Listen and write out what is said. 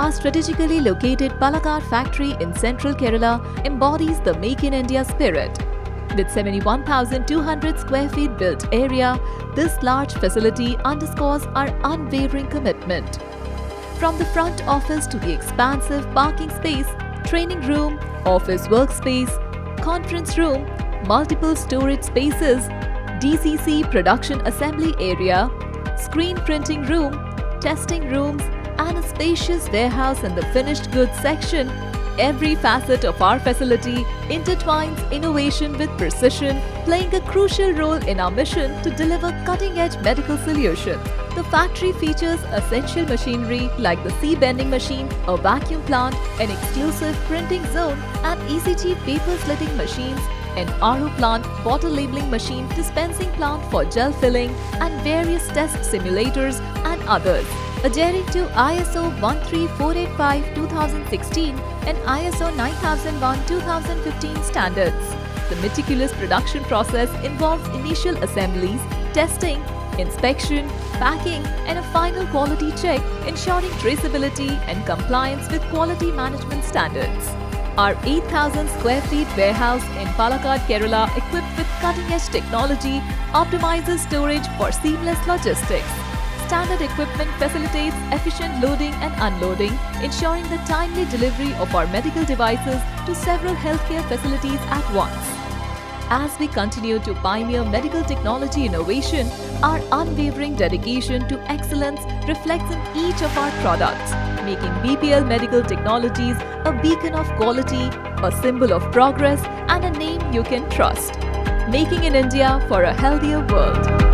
Our strategically located Palakkad factory in central Kerala embodies the Make in India spirit. With 71,200 square feet built area, this large facility underscores our unwavering commitment. From the front office to the expansive parking space, training room, office workspace, conference room, multiple storage spaces, DCC production assembly area, screen printing room, testing rooms, and a spacious warehouse in the finished goods section, every facet of our facility intertwines innovation with precision, playing a crucial role in our mission to deliver cutting-edge medical solutions. The factory features essential machinery like the C-bending machine, a vacuum plant, an exclusive printing zone, and ECG paper slitting machines, an RO plant, bottle labeling machine, dispensing plant for gel filling, and various test simulators and others. Adhering to ISO 13485-2016 and ISO 9001-2015 standards. The meticulous production process involves initial assemblies, testing, inspection, packing, and a final quality check, ensuring traceability and compliance with quality management standards. Our 8,000 square feet warehouse in Palakkad, Kerala, equipped with cutting-edge technology, optimizes storage for seamless logistics. Standard equipment facilitates efficient loading and unloading, ensuring the timely delivery of our medical devices to several healthcare facilities at once. As we continue to pioneer medical technology innovation, our unwavering dedication to excellence reflects in each of our products, making BPL Medical Technologies a beacon of quality, a symbol of progress, and a name you can trust. Making in India for a healthier world.